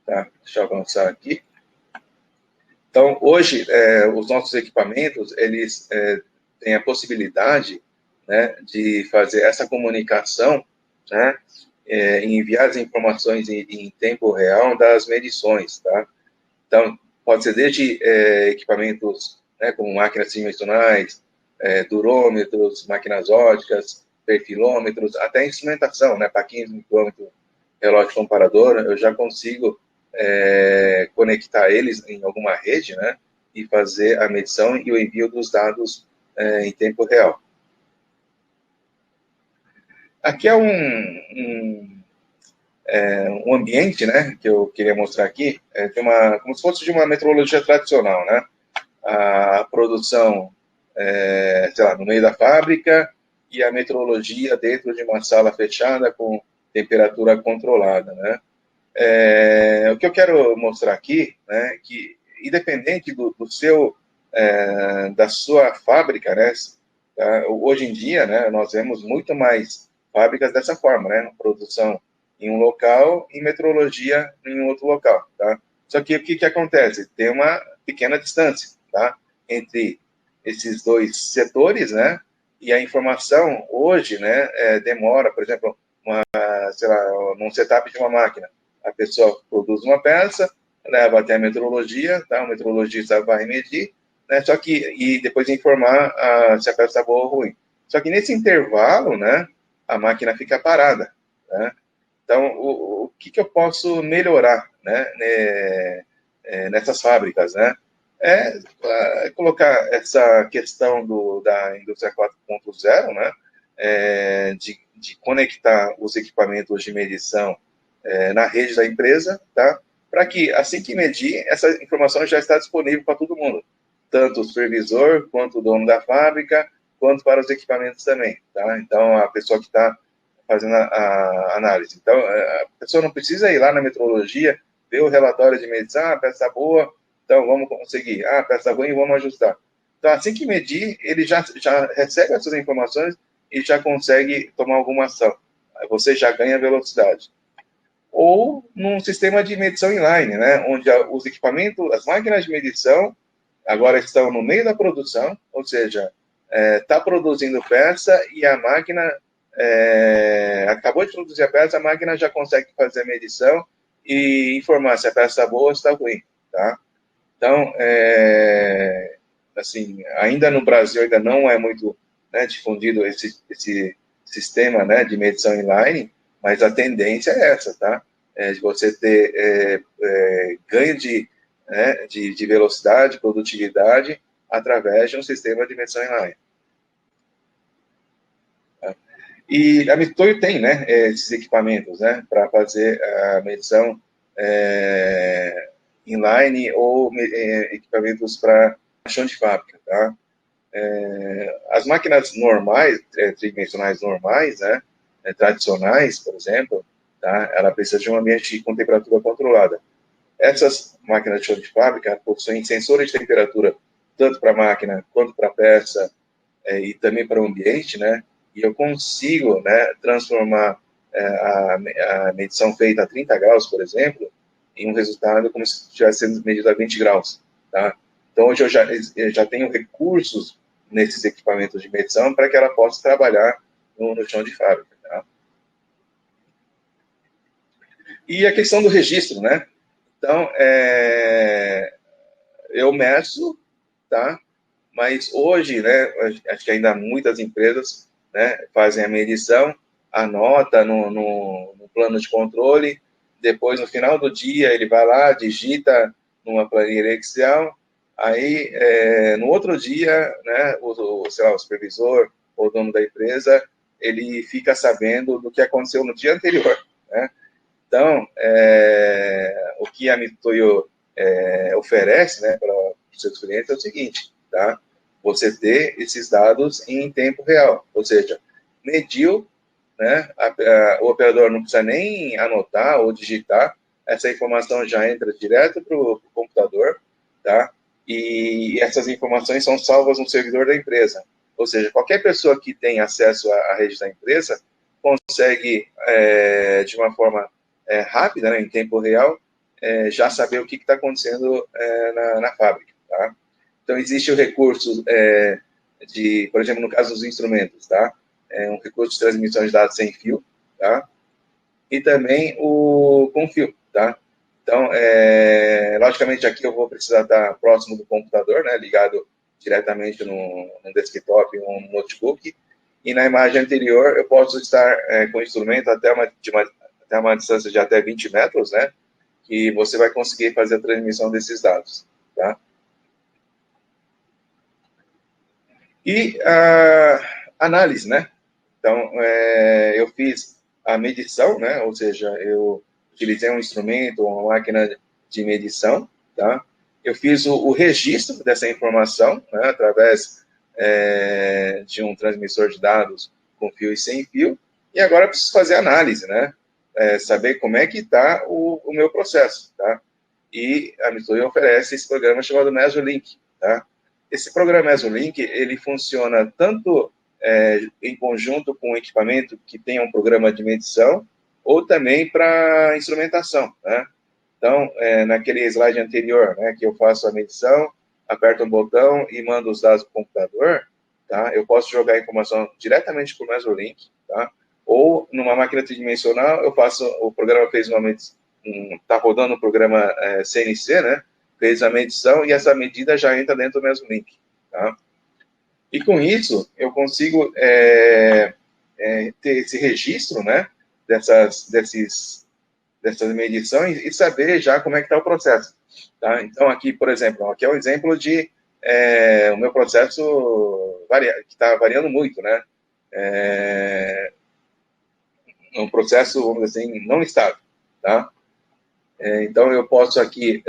Tá? Deixa eu avançar aqui. Então, hoje, os nossos equipamentos, eles têm a possibilidade, né, de fazer essa comunicação, né, enviar as informações em tempo real das medições, tá? Então, pode ser desde equipamentos, né, como máquinas tridimensionais, durômetros, máquinas óticas, perfilômetros, até instrumentação, né, para 15 micrômetros, relógio comparador, eu já consigo conectar eles em alguma rede, né, e fazer a medição e o envio dos dados em tempo real. Aqui é um ambiente, né, que eu queria mostrar aqui, como se fosse de uma metrologia tradicional, né? A produção, sei lá, no meio da fábrica e a metrologia dentro de uma sala fechada com temperatura controlada, né? O que eu quero mostrar aqui, né, que independente da sua fábrica, né, tá? Hoje em dia, né, nós vemos muito mais fábricas dessa forma, né, produção em um local e metrologia em um outro local, tá? Só que o que acontece? Tem uma pequena distância, tá, entre esses dois setores, né, e a informação hoje, né, demora, por exemplo, sei lá, num setup de uma máquina, a pessoa produz uma peça, leva até a metrologia, tá? O metrologista vai medir, né? Só que, e depois informar se a peça está boa ou ruim. Só que nesse intervalo, né, a máquina fica parada, né? Então, o que eu posso melhorar, né, nessas fábricas, né? Colocar essa questão da indústria 4.0, né, de conectar os equipamentos de medição na rede da empresa, tá? Para que, assim que medir, essa informação já está disponível para todo mundo, tanto o supervisor, quanto o dono da fábrica, quanto para os equipamentos também, tá? Então, a pessoa que está fazendo a análise. Então, a pessoa não precisa ir lá na metrologia, ver o relatório de medição, a peça boa, então vamos conseguir, a peça ruim, vamos ajustar. Então, assim que medir, ele já recebe essas informações e já consegue tomar alguma ação. Aí você já ganha velocidade. Ou num sistema de medição inline, né, onde os equipamentos, as máquinas de medição, agora estão no meio da produção, ou seja, está produzindo peça e a máquina acabou de produzir a peça, a máquina já consegue fazer a medição e informar se a peça está boa ou está ruim, tá? Então, assim, ainda no Brasil ainda não é muito, né, difundido esse sistema, né, de medição inline, mas a tendência é essa, tá? De você ter ganho de velocidade, produtividade, através de um sistema de medição inline. Tá? E a Mitoyo tem, né, esses equipamentos, né, para fazer a medição inline ou equipamentos para chão de fábrica, tá? As máquinas normais, tridimensionais normais, né, tradicionais, por exemplo, tá? Ela precisa de um ambiente com temperatura controlada. Essas máquinas de chão de fábrica possuem sensores de temperatura tanto para a máquina quanto para a peça e também para o ambiente, né? E eu consigo, né, transformar a medição feita a 30 graus, por exemplo, em um resultado como se estivesse sendo medido a 20 graus, tá? Então, hoje eu já tenho recursos nesses equipamentos de medição para que ela possa trabalhar no chão de fábrica, tá? E a questão do registro, né? Então, eu meço, tá? Mas hoje, né, acho que ainda muitas empresas, né, fazem a medição, anota no plano de controle, depois, no final do dia, ele vai lá, digita numa planilha Excel, aí, no outro dia, né, sei lá, o supervisor ou o dono da empresa, ele fica sabendo do que aconteceu no dia anterior, né? Então, o que a Mitoyo oferece, né, para os seus clientes é o seguinte, tá? Você ter esses dados em tempo real, ou seja, mediu, né, o operador não precisa nem anotar ou digitar, essa informação já entra direto para o computador, tá? E essas informações são salvas no servidor da empresa. Ou seja, qualquer pessoa que tem acesso à rede da empresa consegue, de uma forma rápida, né, em tempo real, já saber o que está acontecendo na fábrica, tá? Então, existe o recurso por exemplo, no caso dos instrumentos, tá? Um recurso de transmissão de dados sem fio, tá? E também o com fio, tá? Então, logicamente, aqui eu vou precisar estar próximo do computador, né, ligado diretamente no desktop ou no notebook, e na imagem anterior eu posso estar com o instrumento até uma distância de até 20 metros, né, que você vai conseguir fazer a transmissão desses dados, tá? E a análise, né? Então, eu fiz a medição, né? Ou seja, eu utilizei um instrumento, uma máquina de medição, tá? Eu fiz o registro dessa informação, né, através de um transmissor de dados com fio e sem fio, e agora eu preciso fazer análise, né? Saber como é que está o meu processo, tá? E a Mitoyo oferece esse programa chamado Mesolink, tá? Esse programa Mesolink, ele funciona tanto em conjunto com o equipamento que tem um programa de medição, ou também para instrumentação, né? Então, naquele slide anterior, né, que eu faço a medição, aperto um botão e mando os dados para o computador, tá? Eu posso jogar a informação diretamente para o Mesolink, tá? Ou numa máquina tridimensional, o programa fez está rodando o programa CNC, né? Fez a medição e essa medida já entra dentro do Mesolink, tá? E com isso, eu consigo ter esse registro, né, dessas medições e saber já como é que está o processo. Tá? Então, aqui, por exemplo, aqui é um exemplo de o meu processo que está variando muito, né? Um processo, vamos dizer assim, não estável, tá? Então, eu posso aqui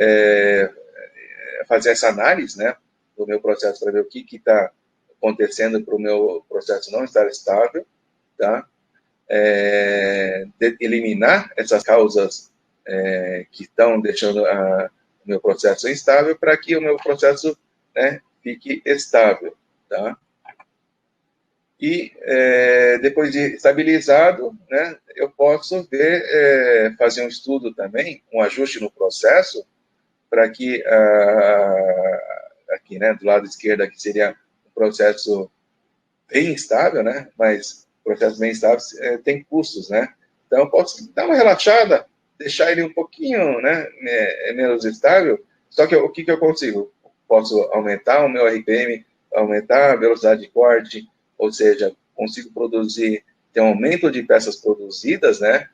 fazer essa análise, né, do meu processo para ver o que está acontecendo para o meu processo não estar estável, tá? eliminar essas causas que estão deixando o meu processo instável, para que o meu processo, né, fique estável, tá? E depois de estabilizado, né, eu posso ver, fazer um estudo também, um ajuste no processo, para que aqui, né, do lado esquerdo aqui seria um processo bem estável, né, mas processo bem estável tem custos, né? Então eu posso dar uma relaxada, deixar ele um pouquinho, né, menos estável, só que o que eu consigo? Posso aumentar o meu RPM, aumentar a velocidade de corte, ou seja, consigo produzir, ter um aumento de peças produzidas, né,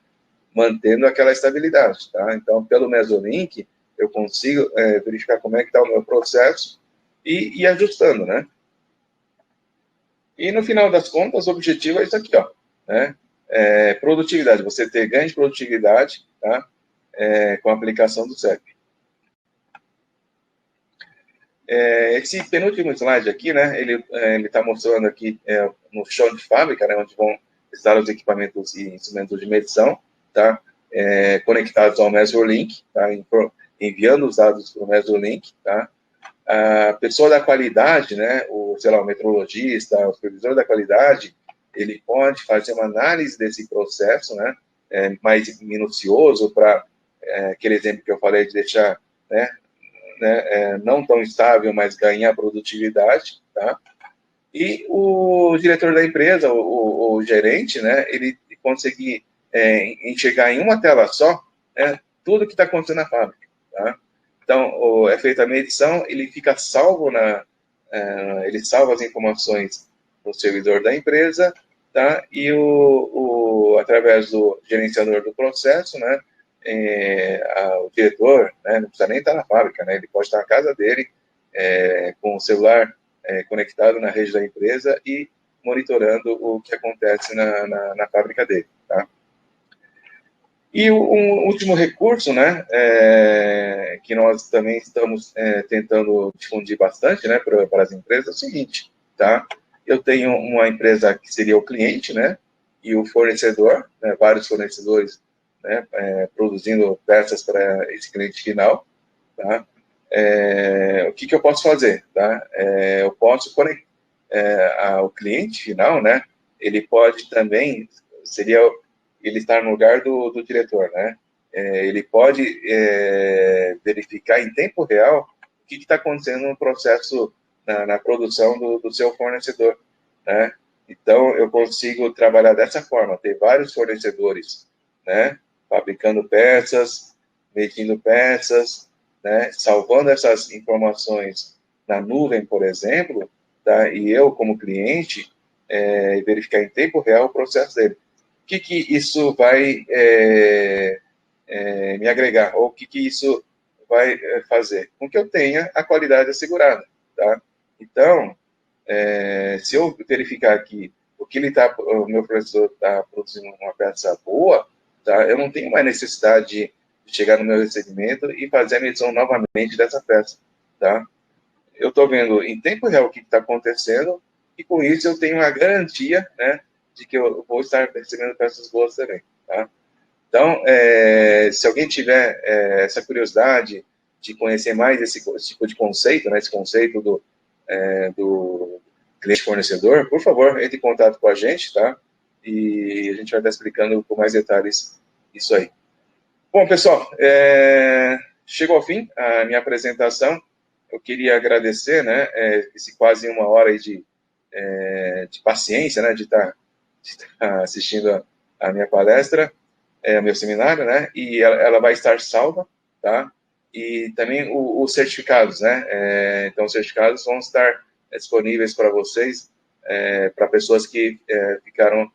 mantendo aquela estabilidade, tá? Então, pelo Mesolink, eu consigo verificar como é que está o meu processo e ir ajustando, né? E no final das contas, o objetivo é isso aqui, ó, né? Produtividade, você ter ganho de produtividade, tá? Com a aplicação do CEP. Esse penúltimo slide aqui, né? Ele está mostrando aqui no chão de fábrica, né? Onde vão estar os equipamentos e instrumentos de medição, tá? Conectados ao Mesolink, tá? Enviando os dados para o Mesolink, tá? A pessoa da qualidade, né, sei lá, o metrologista, o supervisor da qualidade, ele pode fazer uma análise desse processo, né, mais minucioso para aquele exemplo que eu falei de deixar, né, não tão estável, mas ganhar produtividade, tá? E o diretor da empresa, o gerente, né, ele conseguir enxergar em uma tela só, né, tudo que está acontecendo na fábrica, tá? Então, é feita a medição, ele fica salvo ele salva as informações no servidor da empresa, tá? E através do gerenciador do processo, né, o diretor, né, não precisa nem estar na fábrica, né, ele pode estar na casa dele, com o celular conectado na rede da empresa e monitorando o que acontece na fábrica dele, tá? E um último recurso, né, que nós também estamos tentando difundir bastante, né, para as empresas, é o seguinte, tá? Eu tenho uma empresa que seria o cliente, né, e o fornecedor, né, vários fornecedores, né, produzindo peças para esse cliente final, tá? O que eu posso fazer, tá? Eu posso conectar o cliente final, né? Ele pode também, seria ele estar no lugar do diretor, né? Ele pode verificar em tempo real o que está acontecendo no processo, na produção do seu fornecedor, né? Então, eu consigo trabalhar dessa forma, ter vários fornecedores, né? Fabricando peças, medindo peças, né? Salvando essas informações na nuvem, por exemplo, tá? E eu, como cliente, verificar em tempo real o processo dele. O que isso vai me agregar? Ou o que isso vai fazer? Com que eu tenha a qualidade assegurada, tá? Então, se eu verificar que o meu professor está produzindo uma peça boa, tá? Eu não tenho mais necessidade de chegar no meu recebimento e fazer a medição novamente dessa peça, tá? Eu estou vendo em tempo real o que está acontecendo e com isso eu tenho uma garantia, né, de que eu vou estar recebendo peças boas também, tá? Então, se alguém tiver essa curiosidade de conhecer mais esse tipo de conceito, né, esse conceito do cliente fornecedor, por favor, entre em contato com a gente, tá? E a gente vai estar explicando com mais detalhes isso aí. Bom, pessoal, chegou ao fim a minha apresentação. Eu queria agradecer, né, esse quase uma hora aí de paciência, né, de estar assistindo a minha palestra, meu seminário, né, e ela vai estar salva, tá? E também os certificados, né? Então, os certificados vão estar disponíveis para vocês, para pessoas que ficaram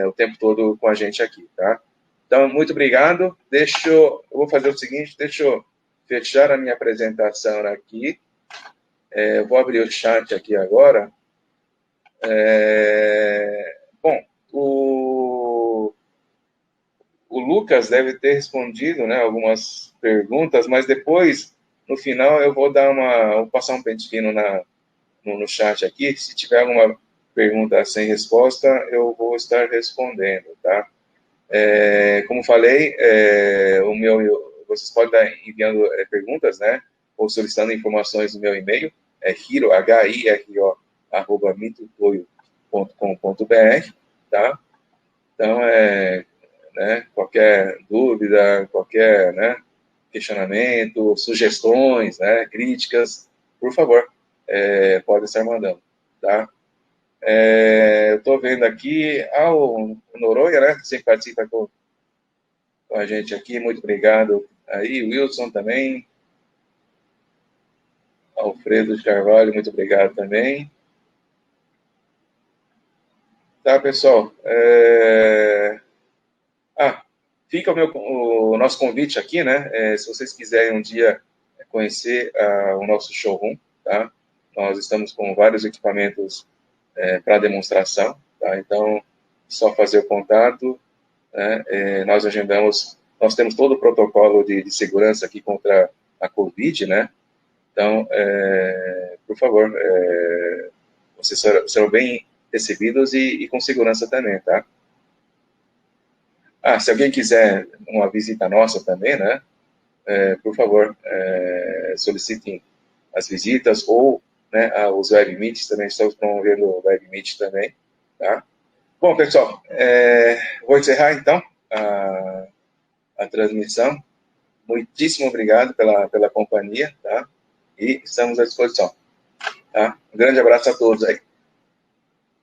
o tempo todo com a gente aqui, tá? Então, muito obrigado. Eu vou fazer o seguinte, deixa eu fechar a minha apresentação aqui. Eu vou abrir o chat aqui agora. Bom, o Lucas deve ter respondido, né, algumas perguntas, mas depois, no final, eu vou passar um pente fino no chat aqui. Se tiver alguma pergunta sem resposta, eu vou estar respondendo, tá? Como falei, vocês podem estar enviando perguntas, né? Ou solicitando informações no meu e-mail, hiro, hiro, @mitotoyo.com.br, tá? Então, né, qualquer dúvida, qualquer, né, questionamento, sugestões, né, críticas, por favor, pode estar mandando, tá? Eu estou vendo aqui, o Noronha, né, que sempre participa com a gente aqui, muito obrigado. Aí, Wilson também, Alfredo de Carvalho, muito obrigado também. Tá, pessoal, fica o nosso convite aqui, né? Se vocês quiserem um dia conhecer o nosso showroom, tá? Nós estamos com vários equipamentos para demonstração, tá? Então, só fazer o contato, né? Nós agendamos, nós temos todo o protocolo de segurança aqui contra a Covid, né? Então, por favor, vocês serão bem recebidos e com segurança também, tá? Se alguém quiser uma visita nossa também, né? Por favor, solicitem as visitas ou, né, os web meets também, estamos promovendo o web meet também, tá? Bom, pessoal, vou encerrar então a transmissão. Muitíssimo obrigado pela companhia, tá? E estamos à disposição, tá? Um grande abraço a todos aí.